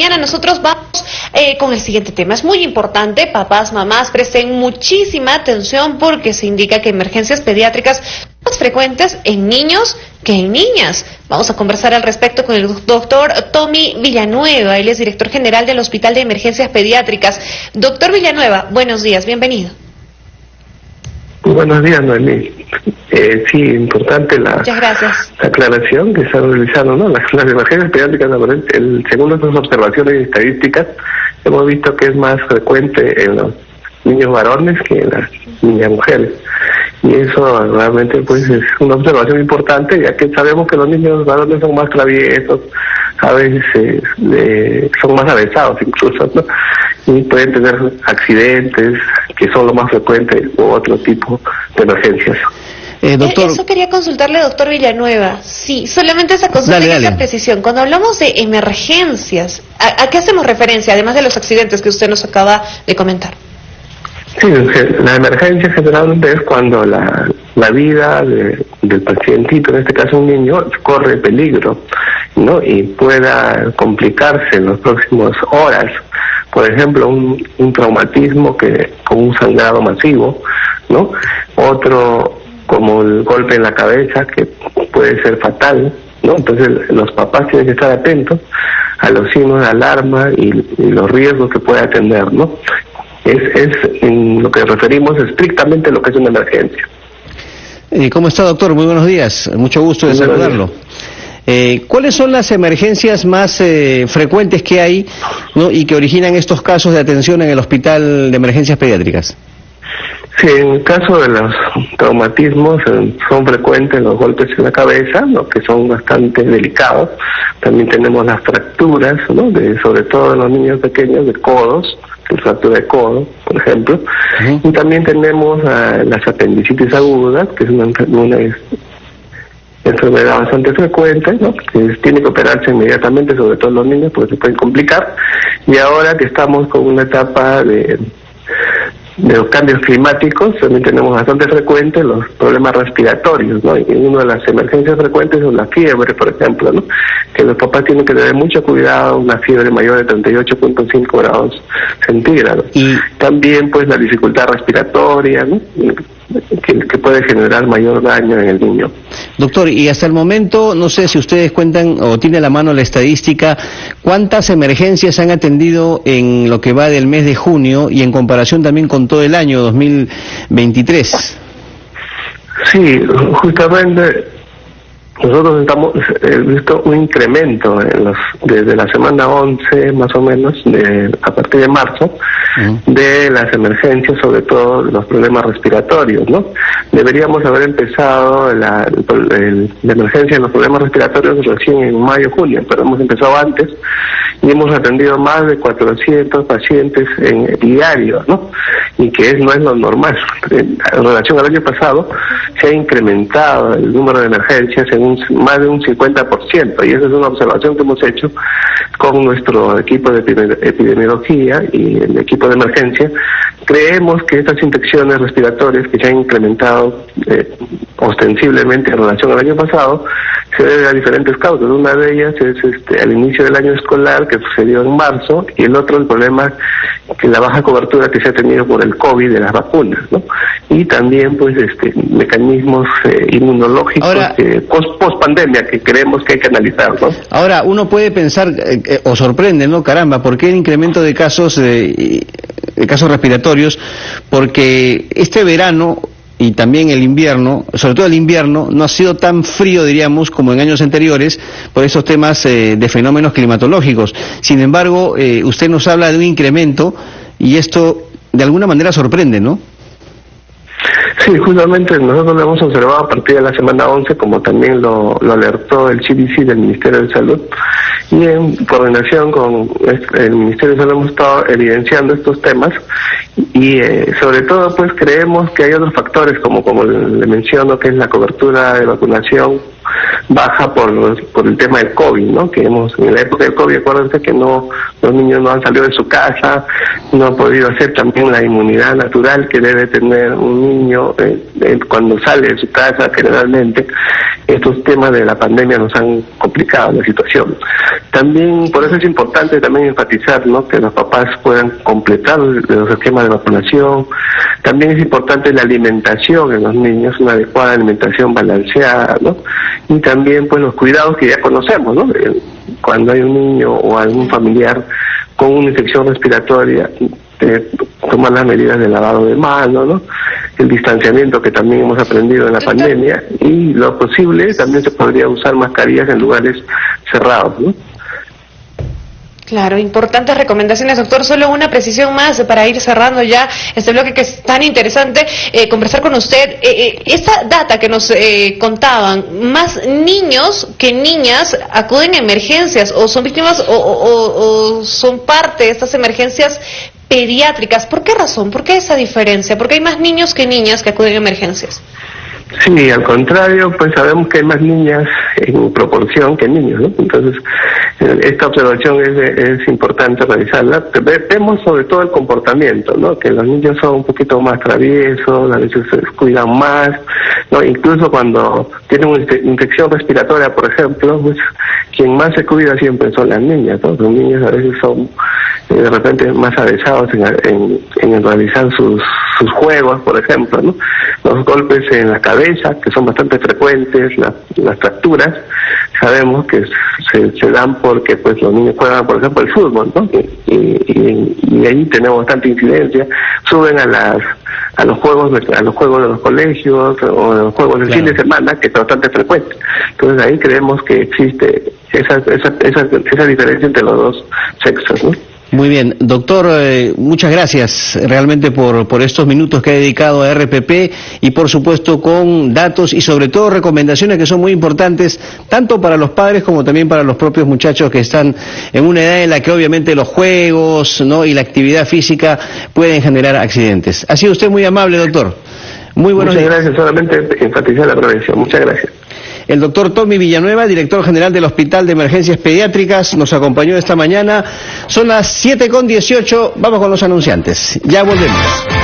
mañana. Nosotros vamos con el siguiente tema. Es muy importante, papás, mamás, presten muchísima atención porque se indica que emergencias pediátricas son más frecuentes en niños que en niñas. Vamos a conversar al respecto con el doctor Tommy Villanueva. Él es director general del Hospital de Emergencias Pediátricas. Doctor Villanueva, buenos días, bienvenido. Buenos días, Noemí. Sí, importante la aclaración que están realizando, ¿no? Las emergencias pediátricas, según nuestras observaciones y estadísticas, hemos visto que es más frecuente en los niños varones que en las niñas mujeres. Y eso realmente pues es una observación importante, ya que sabemos que los niños varones son más traviesos, a veces son más avesados incluso, ¿no? Y pueden tener accidentes que son lo más frecuente u otro tipo de emergencias. Doctor, eso quería consultarle, doctor Villanueva. Sí, solamente esa consulta y esa precisión. Cuando hablamos de emergencias, ¿a qué hacemos referencia, además de los accidentes que usted nos acaba de comentar? Sí, la emergencia generalmente es cuando la vida del pacientito, en este caso un niño, corre peligro, ¿no? Y pueda complicarse en las próximas horas. Por ejemplo, un traumatismo con un sangrado masivo, ¿no? Otro, como el golpe en la cabeza, que puede ser fatal, ¿no? Entonces los papás tienen que estar atentos a los signos de alarma y los riesgos que puede tener, ¿no? Es en lo que referimos estrictamente a lo que es una emergencia. ¿Cómo está, doctor? Muy buenos días, mucho gusto de saludarlo. ¿Cuáles son las emergencias más frecuentes que hay, ¿no? y que originan estos casos de atención en el Hospital de Emergencias Pediátricas? Sí, en el caso de los traumatismos son frecuentes los golpes en la cabeza, ¿no? Que son bastante delicados. También tenemos las fracturas, ¿no? Sobre todo en los niños pequeños, de codos, fractura de codo, por ejemplo. Y también tenemos las apendicitis agudas, que es una enfermedad bastante frecuente, ¿no? Que tiene que operarse inmediatamente, sobre todo en los niños, porque se pueden complicar. Y ahora que estamos con una etapa de los cambios climáticos, también tenemos bastante frecuentes los problemas respiratorios, ¿no? Y una de las emergencias frecuentes es la fiebre, por ejemplo, ¿no? Que los papás tienen que tener mucho cuidado, una fiebre mayor de 38.5 grados centígrados. Y también, pues, la dificultad respiratoria, ¿no? Que puede generar mayor daño en el niño. Doctor, y hasta el momento, no sé si ustedes cuentan o tiene a la mano la estadística, ¿cuántas emergencias han atendido en lo que va del mes de junio y en comparación también con todo el año 2023? Sí, justamente nosotros hemos visto un incremento desde la semana 11, más o menos, a partir de marzo, de las emergencias, sobre todo los problemas respiratorios, ¿no? Deberíamos haber empezado la emergencia de los problemas respiratorios recién en mayo, junio, pero hemos empezado antes y hemos atendido más de 400 pacientes diarios, ¿no? Y que no es lo normal. En relación al año pasado, se ha incrementado el número de emergencias en más de un 50%, y esa es una observación que hemos hecho con nuestro equipo de epidemiología y el equipo de emergencia. Creemos que estas infecciones respiratorias que se han incrementado ostensiblemente en relación al año pasado se debe a diferentes causas. Una de ellas es al inicio del año escolar, que sucedió en marzo, y el otro el problema que la baja cobertura que se ha tenido por el COVID de las vacunas, ¿no? Y también pues mecanismos inmunológicos post pandemia que creemos que hay que analizar, ¿no? Ahora uno puede pensar o sorprende, ¿no? Caramba, ¿por qué el incremento de casos respiratorios? Porque este verano y también el invierno, sobre todo el invierno, no ha sido tan frío, diríamos, como en años anteriores, por esos temas de fenómenos climatológicos. Sin embargo, usted nos habla de un incremento y esto de alguna manera sorprende, ¿no? Sí, justamente nosotros lo hemos observado a partir de la semana 11, como también lo alertó el CDC del Ministerio de Salud, y en coordinación con el Ministerio de Salud hemos estado evidenciando estos temas, y sobre todo pues creemos que hay otros factores como le menciono, que es la cobertura de vacunación baja por el tema del COVID, ¿no? Que en la época del COVID, acuérdense que los niños no han salido de su casa, no han podido hacer también la inmunidad natural que debe tener un niño cuando sale de su casa generalmente. Estos temas de la pandemia nos han complicado la situación. También, por eso es importante también enfatizar, ¿no?, que los papás puedan completar los esquemas de vacunación. También es importante la alimentación en los niños, una adecuada alimentación balanceada, ¿no? Y también, pues, los cuidados que ya conocemos, ¿no? Cuando hay un niño o algún familiar con una infección respiratoria, tomar las medidas de lavado de manos, ¿no? El distanciamiento que también hemos aprendido en la pandemia, y lo posible también se podría usar mascarillas en lugares cerrados, ¿no? Claro, importantes recomendaciones, doctor. Solo una precisión más para ir cerrando ya este bloque que es tan interesante conversar con usted. Esta data que nos contaban, más niños que niñas acuden a emergencias o son víctimas o son parte de estas emergencias pediátricas. ¿Por qué razón? ¿Por qué esa diferencia? ¿Por qué hay más niños que niñas que acuden a emergencias? Sí, al contrario, pues sabemos que hay más niñas en proporción que niños, ¿no? Entonces, esta observación es importante realizarla. Vemos sobre todo el comportamiento, ¿no? Que los niños son un poquito más traviesos, a veces se cuidan más, ¿no? Incluso cuando tienen una infección respiratoria, por ejemplo, pues quien más se cuida siempre son las niñas, ¿no? Los niños a veces son de repente más avesados en realizar sus juegos, por ejemplo, ¿no? Los golpes en la cabeza, que son bastante frecuentes, las fracturas, sabemos que se dan porque pues los niños juegan, por ejemplo, el fútbol, ¿no? Y ahí tenemos bastante incidencia. Suben a los juegos de los colegios o a los juegos del fin de semana, que es bastante frecuente. Entonces ahí creemos que existe esa diferencia entre los dos sexos, ¿no? Muy bien, doctor, muchas gracias realmente por estos minutos que ha dedicado a RPP y por supuesto con datos y sobre todo recomendaciones que son muy importantes tanto para los padres como también para los propios muchachos que están en una edad en la que obviamente los juegos, ¿no?, y la actividad física pueden generar accidentes. Ha sido usted muy amable, doctor. Muy buenos días. Muchas gracias, solamente enfatizar la prevención. Muchas gracias. El doctor Tommy Villanueva, director general del Hospital de Emergencias Pediátricas, nos acompañó esta mañana. Son las 7:18, vamos con los anunciantes. Ya volvemos.